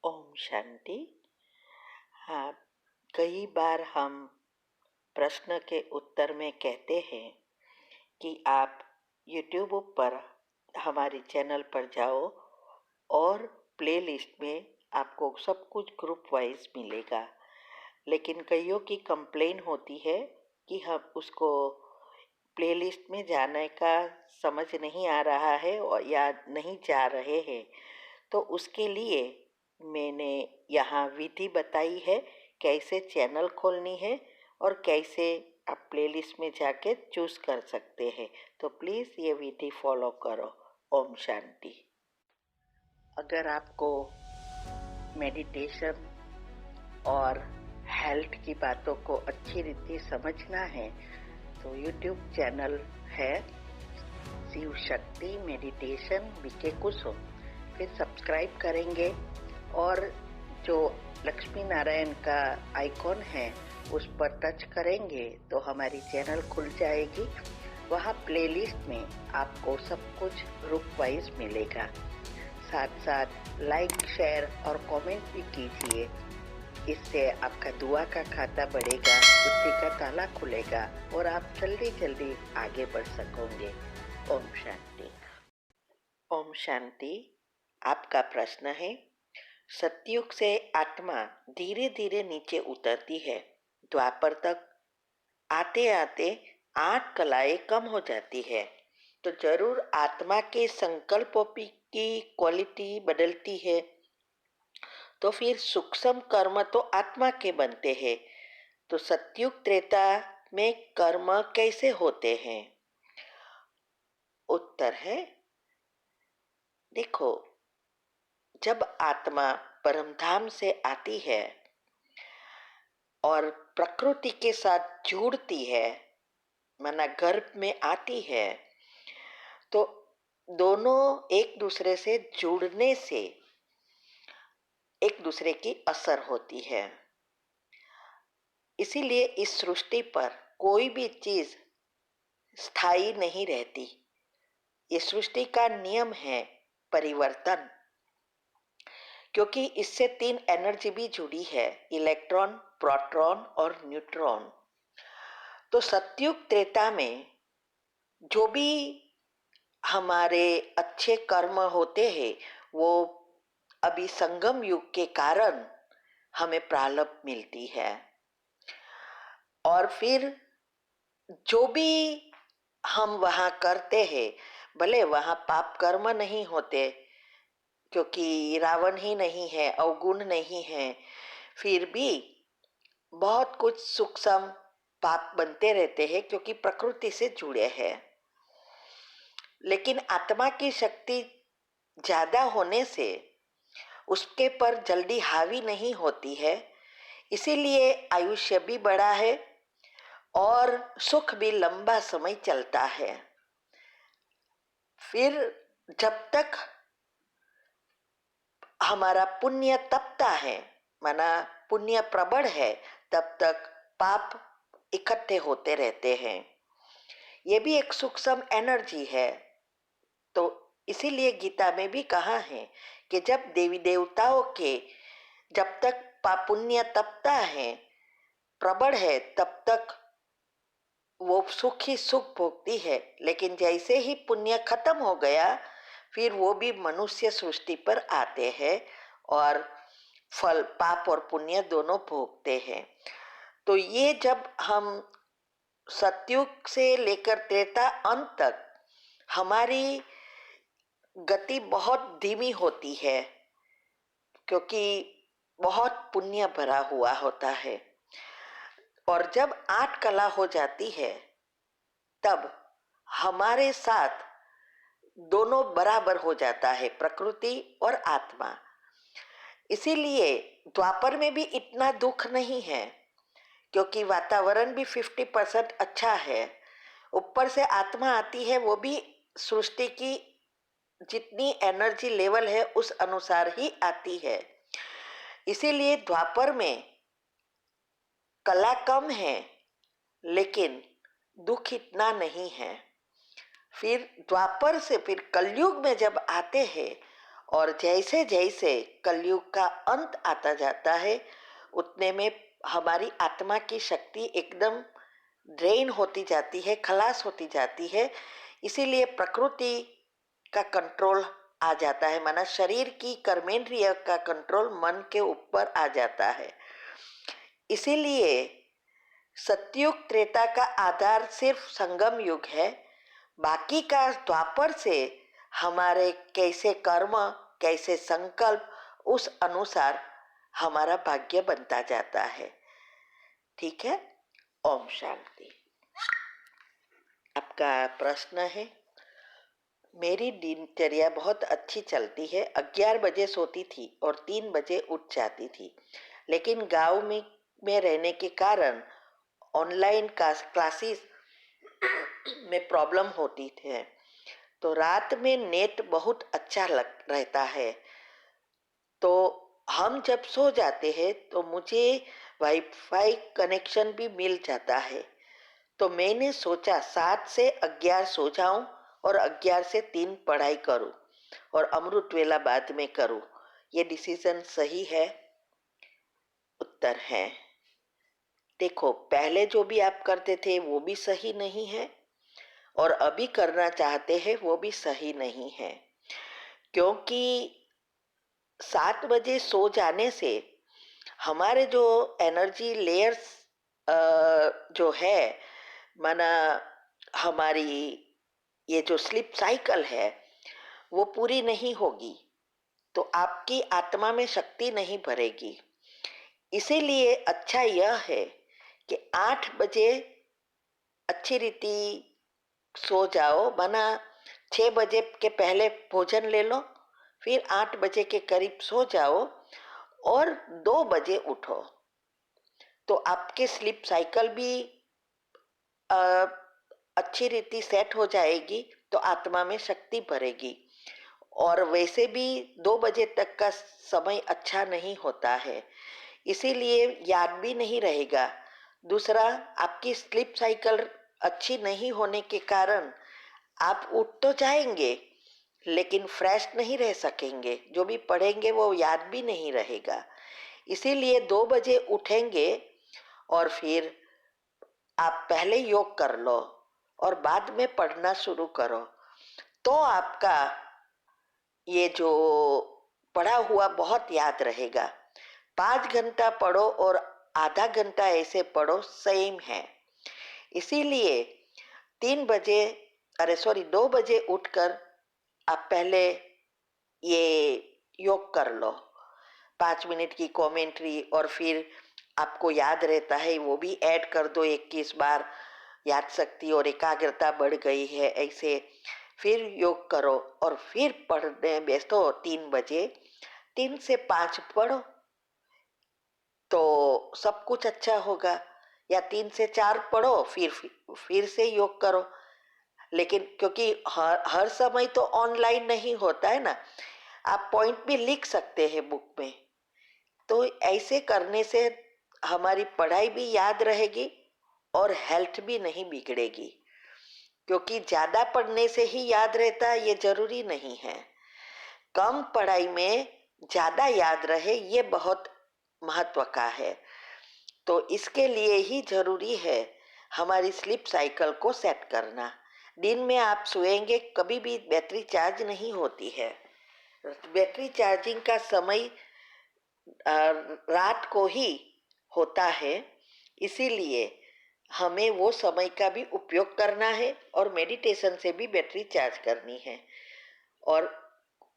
ओम शांति। हाँ, कई बार हम प्रश्न के उत्तर में कहते हैं कि आप YouTube पर हमारे चैनल पर जाओ और प्लेलिस्ट में आपको सब कुछ ग्रुप वाइज मिलेगा। लेकिन कईयों की कंप्लेन होती है कि हम उसको प्लेलिस्ट में जाने का समझ नहीं आ रहा है और या नहीं जा रहे हैं। तो उसके लिए मैंने यहाँ विधि बताई है कैसे चैनल खोलनी है और कैसे आप प्लेलिस्ट में जाके चूज़ कर सकते हैं। तो प्लीज़ ये विधि फॉलो करो। ओम शांति। अगर आपको मेडिटेशन और हेल्थ की बातों को अच्छी रीति समझना है तो यूट्यूब चैनल है शिव शक्ति मेडिटेशन बीके कुसुम। फिर सब्सक्राइब करेंगे और जो लक्ष्मी नारायण का आइकॉन है उस पर टच करेंगे तो हमारी चैनल खुल जाएगी। वहाँ प्लेलिस्ट में आपको सब कुछ ग्रुप वाइज मिलेगा। साथ साथ लाइक शेयर और कमेंट भी कीजिए। इससे आपका दुआ का खाता बढ़ेगा, बुद्धि का ताला खुलेगा और आप जल्दी जल्दी आगे बढ़ सकोगे। ओम शांति। ओम शांति। आपका प्रश्न है, सतयुग से आत्मा धीरे धीरे नीचे उतरती है, द्वापर तक आते आते 8 कलाएं कम हो जाती है, तो जरूर आत्मा के संकल्पों की क्वालिटी बदलती है। तो फिर सूक्ष्म कर्म तो आत्मा के बनते हैं, तो सतयुग त्रेता में कर्म कैसे होते हैं? उत्तर है, देखो, जब आत्मा परमधाम से आती है और प्रकृति के साथ जुड़ती है, माना गर्भ में आती है, तो दोनों एक दूसरे से जुड़ने से एक दूसरे की असर होती है। इसीलिए इस सृष्टि पर कोई भी चीज स्थायी नहीं रहती। ये सृष्टि का नियम है परिवर्तन, क्योंकि इससे 3 एनर्जी भी जुड़ी है, इलेक्ट्रॉन, प्रोटॉन और न्यूट्रॉन। तो सतयुग त्रेता में जो भी हमारे अच्छे कर्म होते हैं वो अभी संगम युग के कारण हमें प्रारब्ध मिलती है। और फिर जो भी हम वहाँ करते हैं, भले वहाँ पाप कर्म नहीं होते क्योंकि रावण ही नहीं है, अवगुण नहीं है, फिर भी बहुत कुछ सूक्ष्म पाप बनते रहते हैं क्योंकि प्रकृति से जुड़े हैं। लेकिन आत्मा की शक्ति ज्यादा होने से उसके पर जल्दी हावी नहीं होती है, इसीलिए आयुष्य भी बड़ा है और सुख भी लंबा समय चलता है। फिर जब तक हमारा पुण्य तपता है, माना पुण्य प्रबल है, तब तक पाप इकट्ठे होते रहते हैं। ये भी एक सूक्ष्म एनर्जी है। तो इसीलिए गीता में भी कहा है कि जब देवी देवताओं के जब तक पुण्य तपता है, प्रबल है, तब तक वो सुख ही सुख भोगती है। लेकिन जैसे ही पुण्य खत्म हो गया, फिर वो भी मनुष्य सृष्टि पर आते हैं और फल पाप और पुण्य दोनों भोगते हैं। तो ये जब हम सतयुग से लेकर त्रेता अंत तक हमारी गति बहुत धीमी होती है क्योंकि बहुत पुण्य भरा हुआ होता है। और जब 8 कला हो जाती है तब हमारे साथ दोनों बराबर हो जाता है, प्रकृति और आत्मा। इसीलिए द्वापर में भी इतना दुख नहीं है क्योंकि वातावरण भी 50% अच्छा है। ऊपर से आत्मा आती है, वो भी सृष्टि की जितनी एनर्जी लेवल है उस अनुसार ही आती है। इसीलिए द्वापर में कला कम है लेकिन दुख इतना नहीं है। फिर द्वापर से फिर कलयुग में जब आते हैं और जैसे जैसे कलयुग का अंत आता जाता है उतने में हमारी आत्मा की शक्ति एकदम ड्रेन होती जाती है, खलास होती जाती है। इसीलिए प्रकृति का कंट्रोल आ जाता है, माना शरीर की कर्मेंद्रिय का कंट्रोल मन के ऊपर आ जाता है। इसीलिए सतयुग त्रेता का आधार सिर्फ संगम युग है, बाकी का द्वापर से हमारे कैसे कर्म, कैसे संकल्प, उस अनुसार हमारा भाग्य बनता जाता है। ठीक है, ओम शांति। आपका प्रश्न है, मेरी दिनचर्या बहुत अच्छी चलती है। 11 बजे सोती थी और 3 बजे उठ जाती थी, लेकिन गांव में रहने के कारण ऑनलाइन क्लासेस में प्रॉब्लम होती है। तो रात में नेट बहुत अच्छा रहता है। तो हम जब सो जाते हैं तो मुझे वाईफाई कनेक्शन भी मिल जाता है। तो मैंने सोचा 7 से 11 सो जाऊं और 11 से 3 पढ़ाई करूं और अमृत वेला बाद में करूं। ये डिसीजन सही है? उत्तर है, देखो, पहले जो भी आप करते थे वो भी सही नहीं है और अभी करना चाहते हैं वो भी सही नहीं है। क्योंकि 7 बजे सो जाने से हमारे जो एनर्जी लेयर्स जो है, माना हमारी ये जो स्लीप साइकिल है वो पूरी नहीं होगी, तो आपकी आत्मा में शक्ति नहीं भरेगी। इसीलिए अच्छा यह है कि 8 बजे अच्छी रीति सो जाओ, माना 6 बजे के पहले भोजन ले लो, फिर 8 बजे के करीब सो जाओ और 2 बजे उठो। तो आपके स्लीप साइकिल भी अच्छी रीति सेट हो जाएगी, तो आत्मा में शक्ति भरेगी। और वैसे भी 2 बजे तक का समय अच्छा नहीं होता है, इसीलिए याद भी नहीं रहेगा। दूसरा, आपकी स्लीप साइकिल अच्छी नहीं होने के कारण आप उठ तो जाएंगे लेकिन फ्रेश नहीं रह सकेंगे, जो भी पढ़ेंगे वो याद भी नहीं रहेगा। इसीलिए 2 बजे उठेंगे और फिर आप पहले योग कर लो और बाद में पढ़ना शुरू करो, तो आपका ये जो पढ़ा हुआ बहुत याद रहेगा। 5 घंटा पढ़ो और आधा घंटा ऐसे पढ़ो, सेम है। इसीलिए 2 बजे उठकर आप पहले ये योग कर लो, 5 मिनट की कमेंट्री, और फिर आपको याद रहता है वो भी ऐड कर दो। 21 बार याद शक्ति और एकाग्रता बढ़ गई है, ऐसे फिर योग करो और फिर पढ़ने बैठो 3 बजे। 3 से 5 पढ़ो तो सब कुछ अच्छा होगा, या 3 से 4 पढ़ो फिर से योग करो। लेकिन क्योंकि हर समय तो ऑनलाइन नहीं होता है ना, आप पॉइंट भी लिख सकते हैं बुक में। तो ऐसे करने से हमारी पढ़ाई भी याद रहेगी और हेल्थ भी नहीं बिगड़ेगी। क्योंकि ज्यादा पढ़ने से ही याद रहता है ये जरूरी नहीं है। कम पढ़ाई में ज्यादा याद रहे ये बहुत महत्व का है। तो इसके लिए ही जरूरी है हमारी स्लीप साइकिल को सेट करना। दिन में आप सोएंगे कभी भी बैटरी चार्ज नहीं होती है। बैटरी चार्जिंग का समय रात को ही होता है, इसीलिए हमें वो समय का भी उपयोग करना है और मेडिटेशन से भी बैटरी चार्ज करनी है। और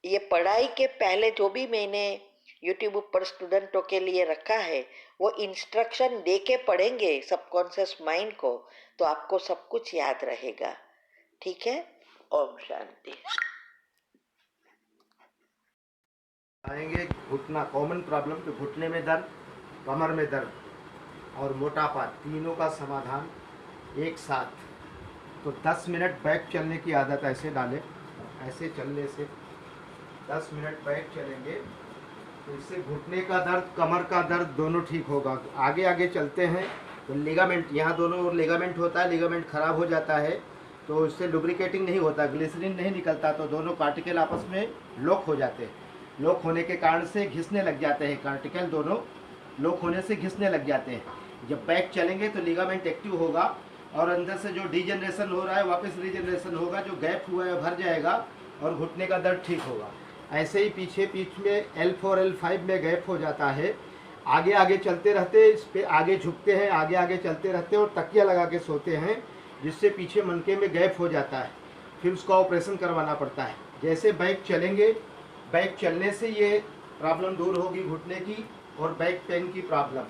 ये पढ़ाई के पहले जो भी मैंने यूट्यूब पर स्टूडेंटों के लिए रखा है वो इंस्ट्रक्शन दे के पढ़ेंगे सबकॉन्शियस माइंड को, तो आपको सब कुछ याद रहेगा। ठीक है, ओम शांति। आएंगे घुटना, कॉमन प्रॉब्लम कि घुटने में दर्द, कमर में दर्द और मोटापा, तीनों का समाधान एक साथ। तो 10 मिनट बैक चलने की आदत ऐसे डालें, ऐसे चलने से 10 मिनट बैक चलेंगे तो इससे घुटने का दर्द, कमर का दर्द दोनों ठीक होगा। आगे आगे चलते हैं तो लिगामेंट, यहाँ दोनों लिगामेंट होता है, लिगामेंट ख़राब हो जाता है तो इससे लुब्रिकेटिंग नहीं होता, ग्लिसरीन नहीं निकलता, तो दोनों कार्टिकल आपस में लॉक हो जाते हैं। लॉक होने के कारण से घिसने लग जाते हैं, कार्टिकल दोनों लॉक होने से घिसने लग जाते हैं। जब बैक चलेंगे तो लिगामेंट एक्टिव होगा और अंदर से जो डीजनरेशन हो रहा है वापस रीजनरेशन होगा, जो गैप हुआ है भर जाएगा और घुटने का दर्द ठीक होगा। ऐसे ही पीछे पीठ में L4 L5 में गैप हो जाता है, आगे आगे चलते रहते हैं, इस पे आगे झुकते हैं, आगे आगे चलते रहते हैं और तकिया लगा के सोते हैं, जिससे पीछे मनके में गैप हो जाता है। फिर उसका ऑपरेशन करवाना पड़ता है। जैसे बैक चलेंगे, बैक चलने से ये प्रॉब्लम दूर होगी घुटने की और बैक पेन की प्रॉब्लम,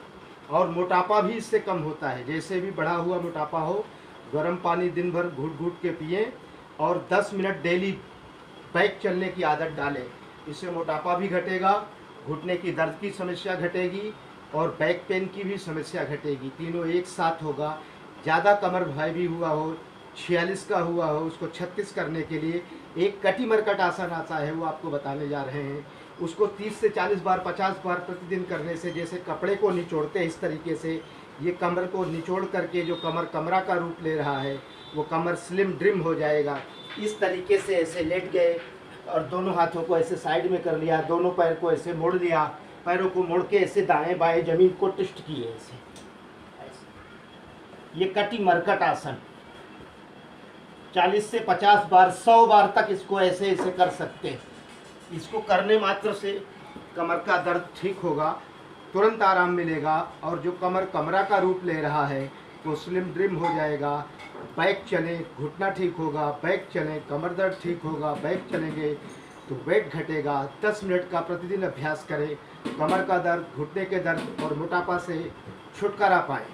और मोटापा भी इससे कम होता है। जैसे भी बढ़ा हुआ मोटापा हो, गर्म पानी दिन भर घूट घूट के पिए और 10 मिनट डेली बैक चलने की आदत डालें। इससे मोटापा भी घटेगा, घुटने की दर्द की समस्या घटेगी और बैक पेन की भी समस्या घटेगी। तीनों एक साथ होगा। ज़्यादा कमर भाई भी हुआ हो, 46 का हुआ हो, उसको 36 करने के लिए एक कटी मरकट आसन आता है, वो आपको बताने जा रहे हैं। उसको 30 से 40 बार 50 बार प्रतिदिन करने से, जैसे कपड़े को निचोड़ते हैं इस तरीके से, ये कमर को निचोड़ करके जो कमरा का रूप ले रहा है, वो कमर स्लिम ड्रिम हो जाएगा। इस तरीके से ऐसे लेट गए और दोनों हाथों को ऐसे साइड में कर लिया, दोनों पैर को ऐसे मोड़ लिया, पैरों को मोड़ के ऐसे दाएं बाएं जमीन को ट्विस्ट किए ऐसे। ये कटी मरकट आसन 40 से 50 बार 100 बार तक इसको ऐसे ऐसे कर सकते हैं। इसको करने मात्र से कमर का दर्द ठीक होगा, तुरंत आराम मिलेगा और जो कमरा का रूप ले रहा है वो स्लिम ड्रिम हो जाएगा। बैक चलें, घुटना ठीक होगा, बैक चलें, कमर दर्द ठीक होगा, बैक चलेंगे तो वेट घटेगा। 10 मिनट का प्रतिदिन अभ्यास करें, कमर का दर्द, घुटने के दर्द और मोटापा से छुटकारा पाएं।